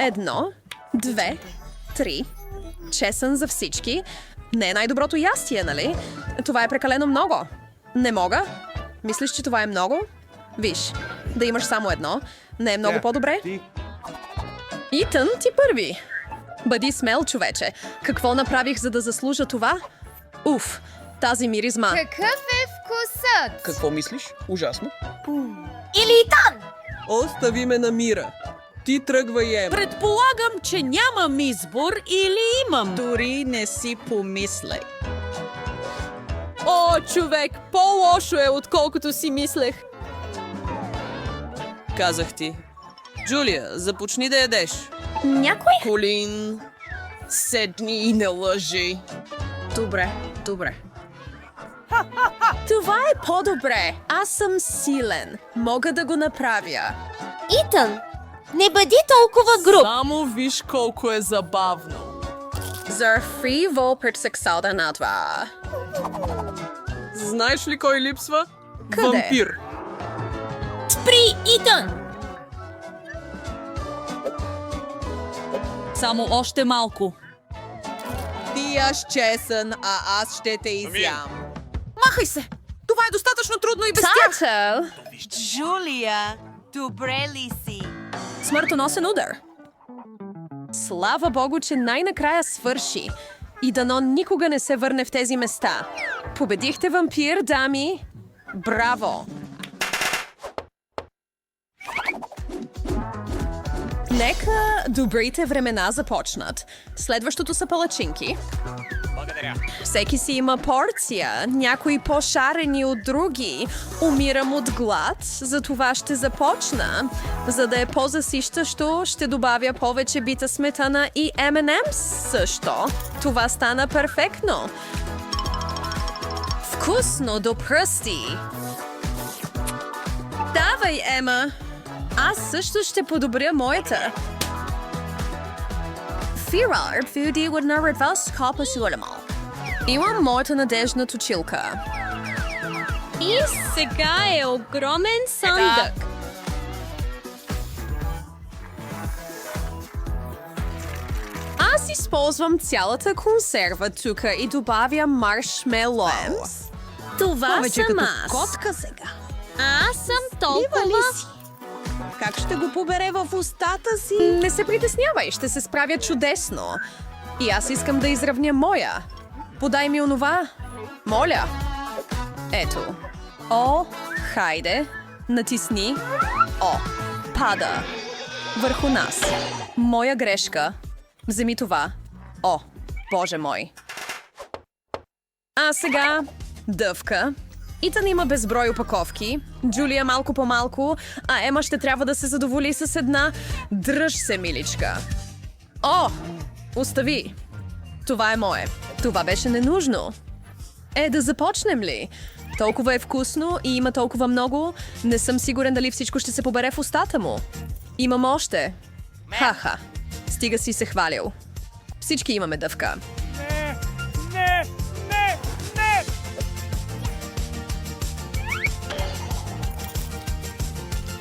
1, 2, 3. Чесън за всички. Не е най-доброто ястие, нали? Това е прекалено много. Не мога. Мислиш, че това е много? Виж, да имаш само едно. Не е много по-добре? Итан, ти първи. Бъди смел, човече. Какво направих, за да заслужа това? Уф, тази миризма. Какъв е вкусът? Какво мислиш? Ужасно. Или Итан? Остави ме на мира. Ти тръгвай, Ема. Предполагам, че нямам избор или имам. Дори не си помисляй. О, човек, по-лошо е, отколкото си мислех. Казах ти. Джулия, започни да ядеш. Някой? Колин, седни и не лъжи. Добре. Това е по-добре. Аз съм силен. Мога да го направя. Итан, не бъди толкова груб. Само виж колко е забавно. За фривол пред сексуална надва. Знаеш ли кой липсва? Къде? Вампир. Спри, Итан! Само още малко. Ти яш чесън, а аз ще те изям. Махай се! Това е достатъчно трудно и без тях. Татъл! Джулия, добре ли си? Смъртоносен удар. Слава Богу, че най-накрая свърши. И дано никога не се върне в тези места. Победихте вампир, дами. Браво! Нека добрите времена започнат. Следващото са палачинки. Всеки си има порция, някои по-шарени от други. Умирам от глад, затова ще започна. За да е по-засищащо, ще добавя повече бита сметана и M&M's също. Това стана перфектно. Вкусно до пръсти. Давай, Ема. Аз също ще подобря моята. Фирар, фюди от наредва с копа сюлемал. Имам моята надежна точилка. И сега е огромен съндък. Аз използвам цялата консерва тук и добавя маршмело. Това съм аз. Котка сега. Аз съм толкова... Как ще го побере в устата си? Не се притеснявай, ще се справя чудесно. И аз искам да изравня моя. Подай ми онова. Моля. Ето. О, хайде. Натисни. О, пада. Върху нас. Моя грешка. Вземи това. О, Боже мой. А сега дъвка. Итан има безброй опаковки, Джулия малко по малко, а Ема ще трябва да се задоволи с една. Дръж се, миличка. О, остави. Това е мое. Това беше ненужно. Да започнем ли? Толкова е вкусно и има толкова много. Не съм сигурен дали всичко ще се побере в устата му. Имам още. Ха-ха. Стига си се хвалил. Всички имаме дъвка.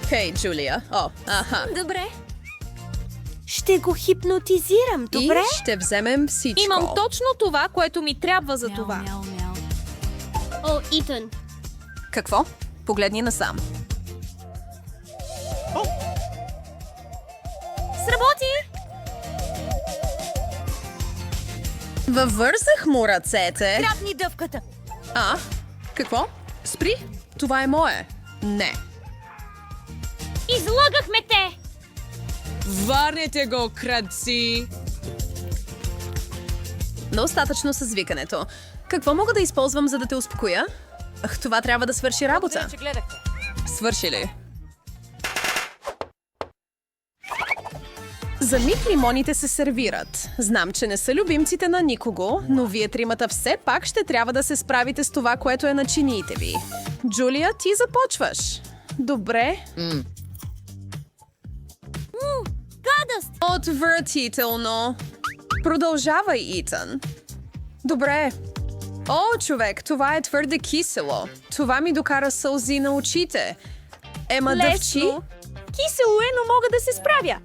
Хей, Джулия. О, аха. Добре. Ще го хипнотизирам, добре? И ще вземем всичко. Имам точно това, което ми трябва за това. О, Итан. Какво? Погледни насам. Сработи! Въвързах му ръцете. Трапни дъвката. А? Какво? Спри. Това е мое. Не. Излагахме те! Върнете го, крадци! Достатъчно с викането. Какво мога да използвам, за да те успокоя? Това трябва да свърши работа. Свърши ли? За миг лимоните се сервират. Знам, че не са любимците на никого, но вие тримата все пак ще трябва да се справите с това, което е на чиниите ви. Джулия, ти започваш. Добре. Гадост! Отвратително. Продължавай, Итан. Добре. О, човек, това е твърде кисело. Това ми докара сълзи на очите. Ема дъвчи? Кисело е, но мога да се справя.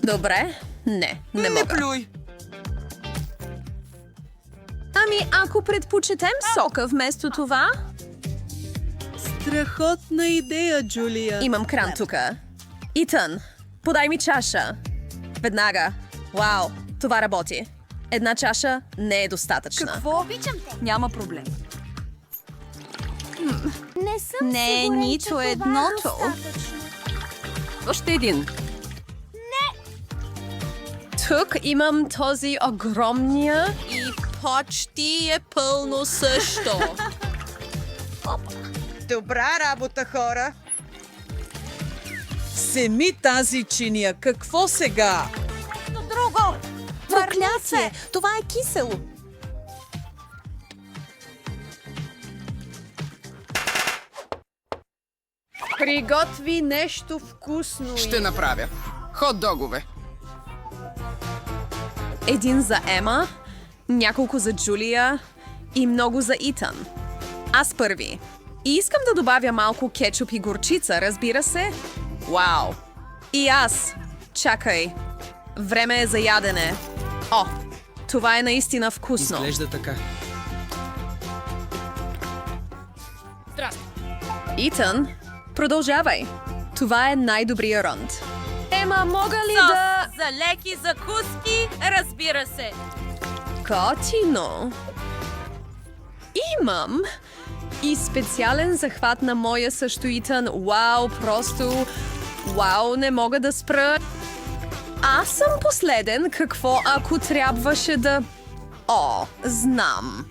Добре. Не мога. плюй! Ами, ако предпочетем сока вместо това, Страхотна идея, Джулия. имам кран тука. Итан, подай ми чаша. Веднага. Вау, това работи. Една чаша не е достатъчна. Какво? Обичам те. Няма проблем. Не съм Не е сигурен, нито че това е едното. достатъчно. Още един. Тук имам този огромния... И почти е пълно също. Добра работа, хора. Семи тази чиния. Какво сега? Проклятие! Това е кисело. Приготви нещо вкусно. Ще направя. Хот-догове. Един за Ема, няколко за Джулия и много за Итан. Аз първи. И искам да добавя малко кетчуп и горчица, разбира се. Вау! И аз. Чакай. Време е за ядене. О, това е наистина вкусно. Изглежда така. Итан, продължавай. Това е най-добрия рунд. Ема, мога ли да... За леки закуски, разбира се. Готино. Имам и специален захват на моя също Итан. Вау, просто... Вау, не мога да спра. Аз съм последен. Какво ако трябваше да... О, знам.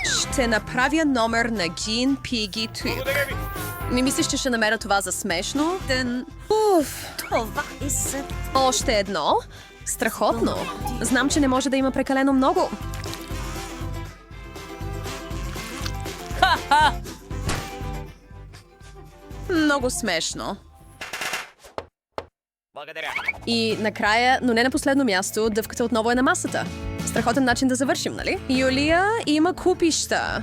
Ще направя номер на Гин Пиги Тук. Не мислиш, че ще намеря това за смешно? Уф. Това е за... Още едно. Страхотно. Знам, че не може да има прекалено много. Много смешно. Благодаря. И накрая, но не на последно място, дъвката отново е на масата. Страхотен начин да завършим, нали? Юлия има купища.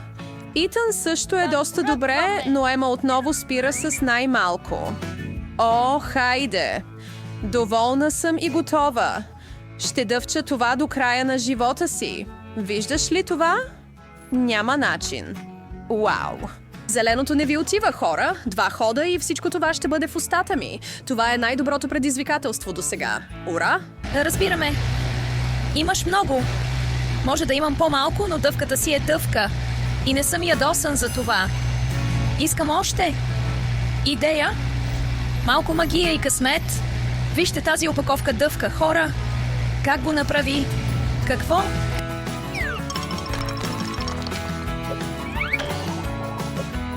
Итан също е доста добре, но Ема отново спира с най-малко. О, хайде! Доволна съм и готова. Ще дъвча това до края на живота си. Виждаш ли това? Няма начин. Вау! Зеленото не ви отива, хора. 2 хода и всичко това ще бъде в устата ми. Това е най-доброто предизвикателство до сега. Ура! Разбираме. Имаш много. Може да имам по-малко, но дъвката си е дъвка. И не съм ядосан за това. Искам още. Идея? Малко магия и късмет. Вижте тази опаковка дъвка, хора. Как го направи? Какво?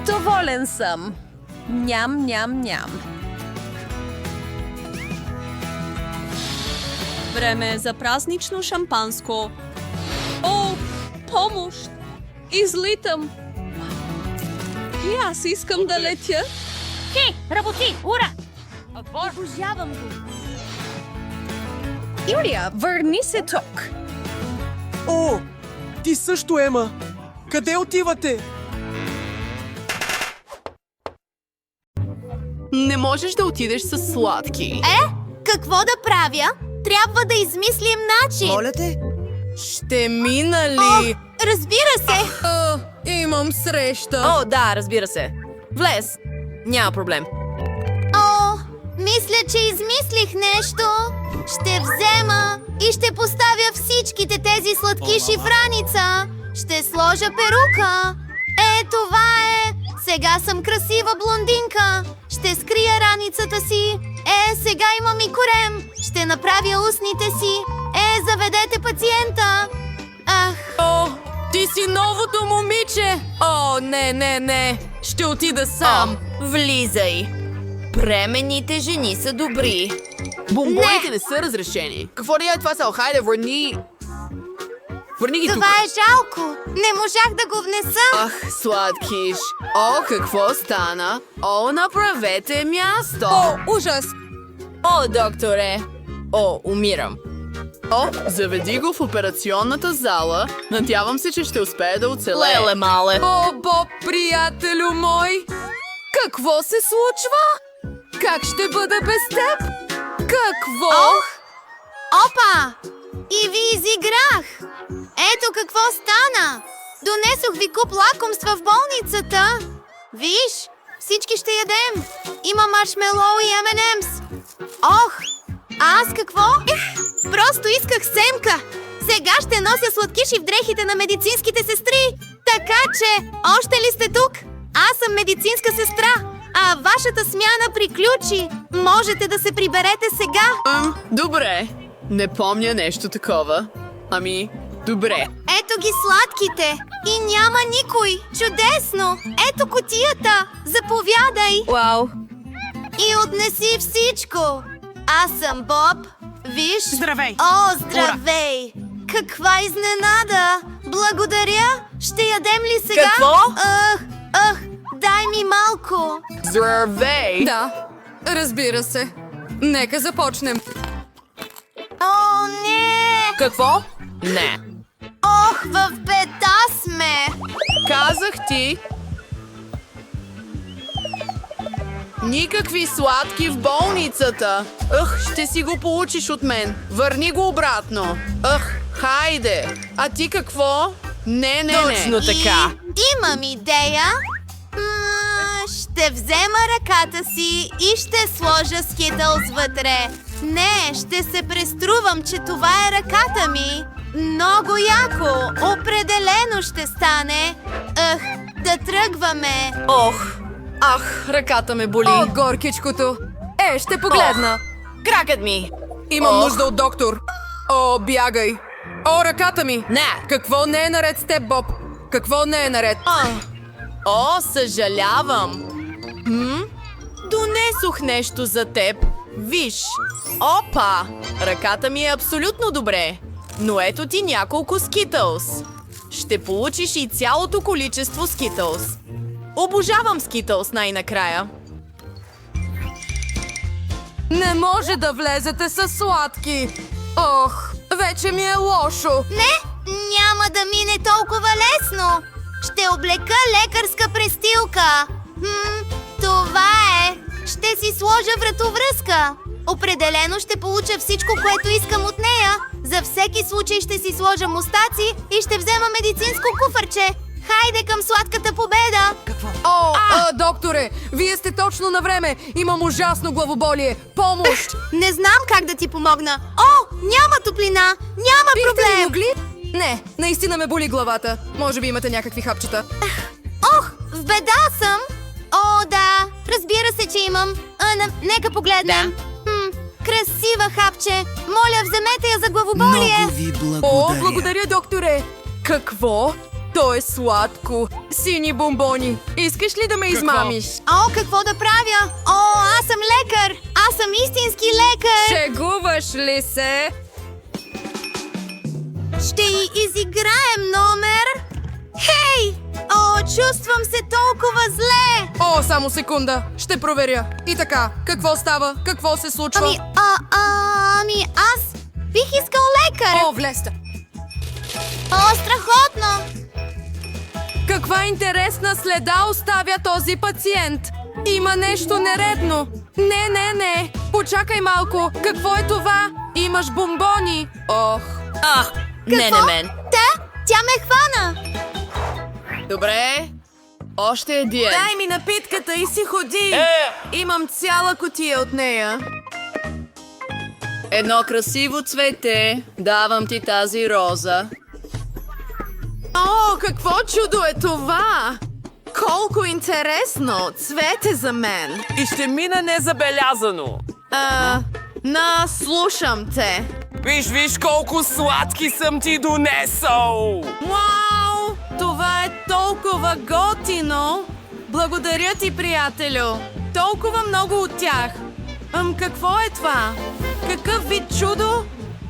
Доволен съм. Ням, ням, ням. Време е за празнично шампанско. О, помощ! Излитам. И аз искам да летя. Хей, работи! Ура! Обожавам го. Юлия, върни се тук. О, ти също, Ема. Къде отивате? Не можеш да отидеш с сладки. Какво да правя? Трябва да измислим начин. Моля те. Ще мина ли? Разбира се. Имам среща. О, да, разбира се. Влез. Няма проблем. О, мисля, че измислих нещо. Ще взема и ще поставя всичките тези сладкиши в раница. Ще сложа перука. Това е. Сега съм красива блондинка. Ще скрия раницата си. Сега имам и корем. Ще направя устните си. Заведете пациента. Ах. О, ти си новото момиче. О, не. Ще отида сам. Влизай. Бременните жени са добри. Бомбоните не са разрешени. Какво да е това са? Хайде, върни ги тук. Това е жалко. Не можах да го внеса. Ах, сладкиш. О, какво стана? О, направете място. Ужас! О, докторе. О, умирам. О, заведи го в операционната зала. Надявам се, че ще успее да оцелее. Леле, мале. О, Боб, приятелю мой! Какво се случва? Как ще бъда без теб? Какво? Ох! Опа! И ви изиграх! Ето какво стана! Донесох ви куп лакомства в болницата! Виж, всички ще ядем! Има маршмелоу и M&M's! Ох! А аз какво? Просто исках семка! Сега ще нося сладкиши в дрехите на медицинските сестри! Така че, още ли сте тук? Аз съм медицинска сестра, а вашата смяна приключи! Можете да се приберете сега! Добре. Не помня нещо такова. Ами, добре. Ето ги сладките! И няма никой! Чудесно! Ето кутията! Заповядай! Вау! И отнеси всичко! Аз съм Боб. Виж? Здравей! О, здравей! Каква изненада! Благодаря! Ще ядем ли сега? Какво? Дай ми малко! Здравей! Да, разбира се. Нека започнем. О, не! Какво? Не. Ох, в беда сме! Казах ти. Никакви сладки в болницата. Ще си го получиш от мен. Върни го обратно. Хайде. А ти какво? Не. Точно така. И имам идея. Ще взема ръката си и ще сложа скитълс вътре. Не, ще се преструвам, че това е ръката ми. Много яко. Определено ще стане. Да тръгваме. Ах, ръката ме боли. О, горкичкото. Ще погледна. Кракът ми. Имам нужда от доктор. О, бягай. О, ръката ми. Не. Какво не е наред с теб, Боб? Какво не е наред? Съжалявам. Донесох нещо за теб. Виж. Опа! Ръката ми е абсолютно добре. Но ето ти няколко скитълс. Ще получиш и цялото количество скитълс. Обожавам скитълс най-накрая. Не може да влезете с сладки. Ох, вече ми е лошо. Не, няма да мине толкова лесно. Ще облека лекарска престилка. Това е. Ще си сложа вратовръзка. Определено ще получа всичко, което искам от нея. За всеки случай ще си сложа мустаци и ще взема медицинско куфарче. Хайде към сладката победа! Докторе, вие сте точно на време. Имам ужасно главоболие. Помощ! Не знам как да ти помогна. Няма топлина! Няма Бихте ли проблем! могли? Не, наистина ме боли главата. Може би имате някакви хапчета. В беда съм! Да, разбира се, че имам. Нека погледнем. Красива хапче! Моля, вземете я за главоболие! Много ви благодаря. Благодаря, докторе. Какво? То е сладко. Сини бомбони. Искаш ли да ме измамиш? Какво да правя? Аз съм лекар! Аз съм истински лекар! Шегуваш ли се? Ще й изиграем номер! Хей! Чувствам се толкова зле! Само секунда. Ще проверя. И така, какво става? Какво се случва? Аз бих искал лекар! Влезте. Страхотно! Каква интересна следа оставя този пациент? Има нещо нередно. Не. Почакай малко. Какво е това? Имаш бомбони. Не мен. Тя ме хвана! Добре. Още един. Дай ми напитката и си ходи. Имам цяла кутия от нея. Едно красиво цвете. Давам ти тази роза. Какво чудо е това? Колко интересно. Цвете за мен. И ще мина незабелязано. Слушам те. Виж колко сладки съм ти донесъл! Вау! Това е толкова готино! Благодаря ти, приятелю! Толкова много от тях! Какво е това? Какъв вид чудо?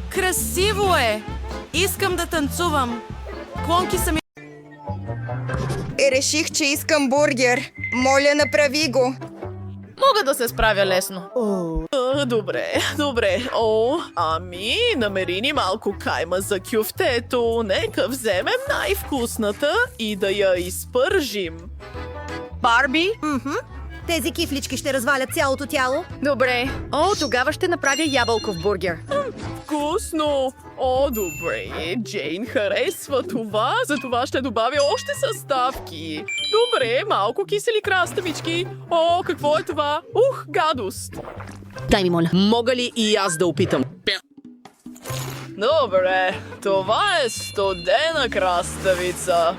Красиво е! Искам да танцувам! Клонки са ми... Реших, че искам бургер. Моля, направи го. Мога да се справя лесно. Добре. Ами, намери ни малко кайма за кюфтето. Нека вземем най-вкусната и да я изпържим. Барби? Тези кифлички ще развалят цялото тяло. Добре. О, тогава ще направя ябълков бургер. Вкусно! О, добре. Джейн харесва това, затова ще добавя още съставки. Добре, малко кисели краставички. О, какво е това? Гадост! Дай ми, моля. Мога ли и аз да опитам? Добре, това е студена краставица.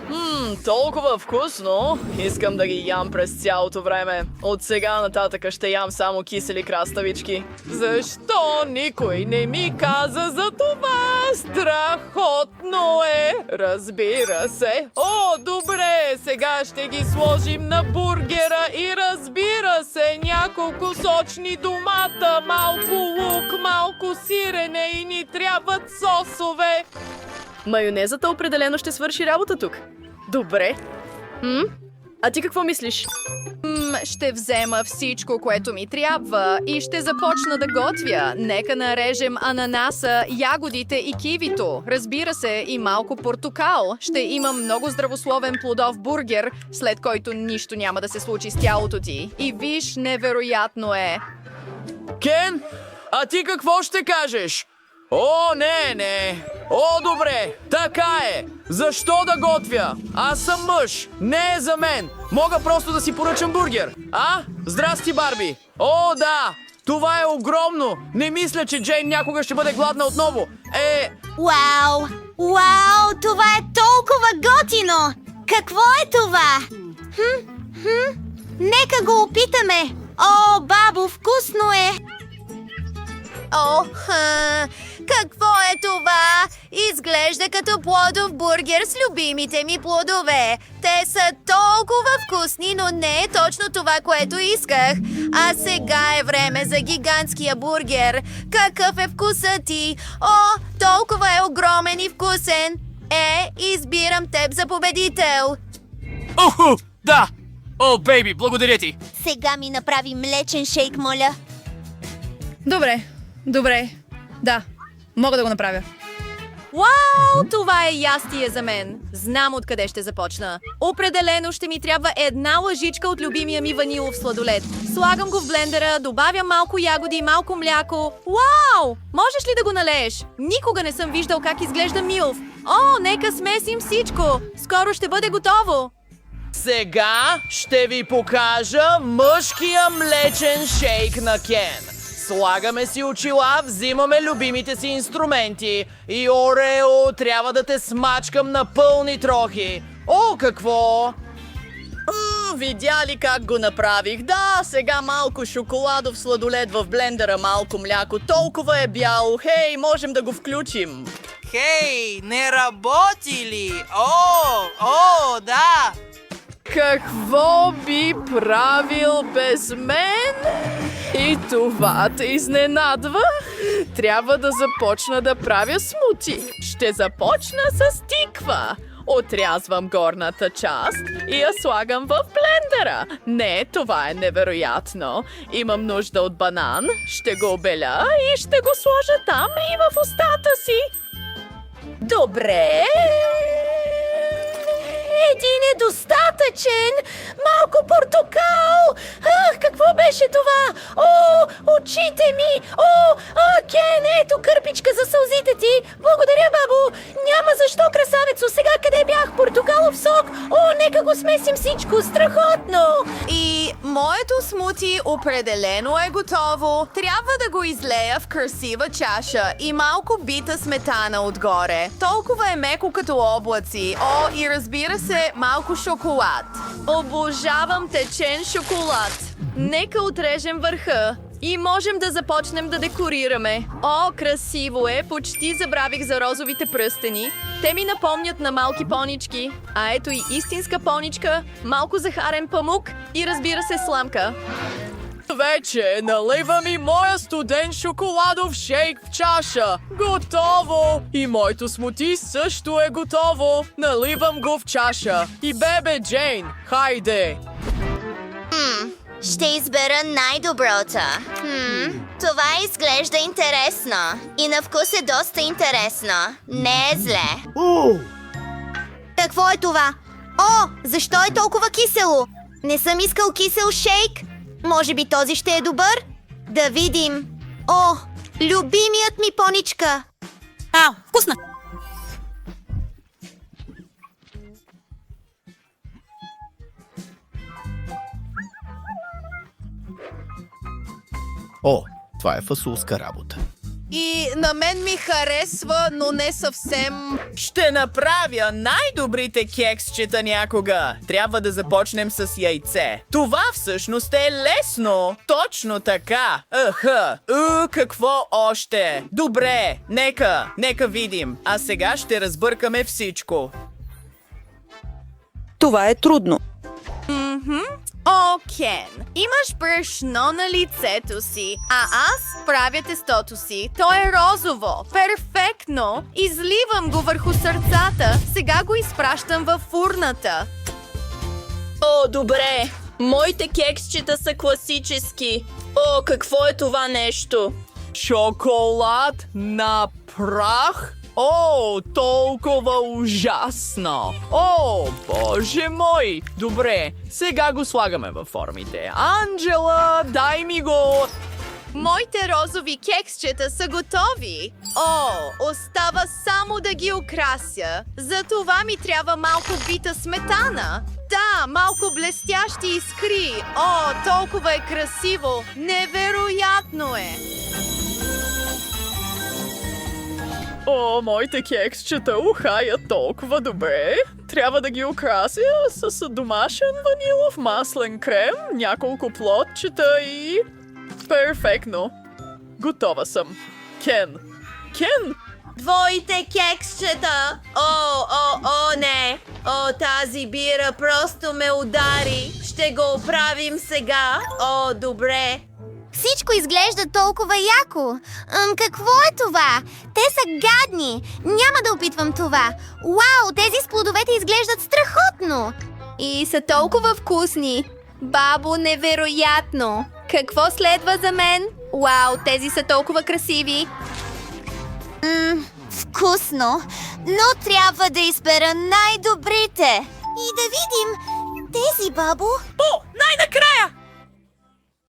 Толкова вкусно. Искам да ги ям през цялото време. От сега нататък ще ям само кисели краставички. Защо никой не ми каза за това? Страхотно е! Разбира се. О, добре, сега ще ги сложим на бургера и разбира се, няколко сочни домата, малко лук, малко сирене и ни трябват сосове. Майонезата определено ще свърши работа тук. Добре. А ти какво мислиш? Ще взема всичко, което ми трябва и ще започна да готвя. Нека нарежем ананаса, ягодите и кивито. Разбира се, и малко портокал. Ще има много здравословен плодов бургер, след който нищо няма да се случи с тялото ти. И виж, невероятно е. Кен, а ти какво ще кажеш? О, не. О, добре, така е. Защо да готвя? Аз съм мъж. Не е за мен. Мога просто да си поръчам бургер. Здрасти, Барби. О, да. Това е огромно. Не мисля, че Джейн някога ще бъде гладна отново. Вау! Това е толкова готино! Какво е това? Нека го опитаме! О, бабо, вкусно е! Какво е това? Изглежда като плодов бургер с любимите ми плодове. Те са толкова вкусни, но не е точно това, което исках. А сега е време за гигантския бургер. Какъв е вкусът ти? О, толкова е огромен и вкусен. Избирам теб за победител. Да! О, бейби, благодаря ти! Сега ми направи млечен шейк, моля. Добре. Да, мога да го направя. Вау, това е ястие за мен. Знам откъде ще започна. Определено ще ми трябва една лъжичка от любимия ми ванилов сладолед. Слагам го в блендера, добавям малко ягоди, малко мляко. Вау! Можеш ли да го налееш? Никога не съм виждал как изглежда милф. О, нека смесим всичко. Скоро ще бъде готово. Сега ще ви покажа мъжкия млечен шейк на Кен. Слагаме си очила, взимаме любимите си инструменти. И Орео, трябва да те смачкам на пълни трохи. О, какво? Видя ли как го направих? Да, сега малко шоколадов сладолед в блендера, малко мляко. Толкова е бяло. Хей, можем да го включим. Хей, не работи ли? О, да! Какво би правил без мен? И това те изненадва? Трябва да започна да правя смути. Ще започна с тиква. Отрязвам горната част и я слагам в блендера. Не, това е невероятно. Имам нужда от банан, ще го обеля и ще го сложа там и в устата си. Добре. Един е достатъчен. Малко портокал. Какво беше това? О, очите ми. Кен, ето кърпичка за сълзите ти. Благодаря, бабо. Няма защо, красавецо. Сега къде бях? Портокалов сок. Нека го смесим всичко. Страхотно. И моето смути определено е готово. Трябва да го излея в красива чаша и малко бита сметана отгоре. Толкова е меко като облаци. И разбира се, малко шоколад. Обожавам течен шоколад. Нека отрежем върха и можем да започнем да декорираме. Красиво е! Почти забравих за розовите пръстени. Те ми напомнят на малки понички. А ето и истинска поничка, малко захарен памук и разбира се сламка. Вече наливам и моя студен шоколадов шейк в чаша. Готово! И моето смути също е готово. Наливам го в чаша. И бебе Джейн, хайде! Ще избера най-доброто. Това изглежда интересно. И на вкус е доста интересно. Не е зле. Какво е това? Защо е толкова кисело? Не съм искал кисел шейк. Може би този ще е добър? Да видим. О, любимият ми поничка. Вкусна! О, това е фасулска работа. И на мен ми харесва, но не съвсем. Ще направя най-добрите кексчета някога. Трябва да започнем с яйце. Това всъщност е лесно. Точно така. Какво още? Добре, нека видим. А сега ще разбъркаме всичко. Това е трудно. О, Кен, имаш брашно на лицето си, а аз правя тестото си. То е розово. Перфектно. Изливам го върху сърцата. Сега го изпращам във фурната. О, добре. Моите кексчета са класически. О, какво е това нещо? Шоколад на прах? О, толкова ужасно! О, боже мой! Добре, сега го слагаме във формите. Анджела, дай ми го! Моите розови кексчета са готови. О, остава само да ги украся. За това ми трябва малко бита сметана. Да, малко блестящи искри. О, толкова е красиво. Невероятно е. О, моите кексчета ухаят толкова добре. Трябва да ги украся с домашен ванилов маслен крем, няколко плодчета и... Перфектно. Готова съм. Кен! Твоите кексчета! О, не! О, тази бира просто ме удари. Ще го оправим сега. О, добре. Всичко изглежда толкова яко. Какво е това? Те са гадни. Няма да опитвам това. Вау, тези с плодовете изглеждат страхотно. И са толкова вкусни. Бабо, невероятно. Какво следва за мен? Вау, тези са толкова красиви. Вкусно, но трябва да избера най-добрите. И да видим тези, бабо. О, най-накрая!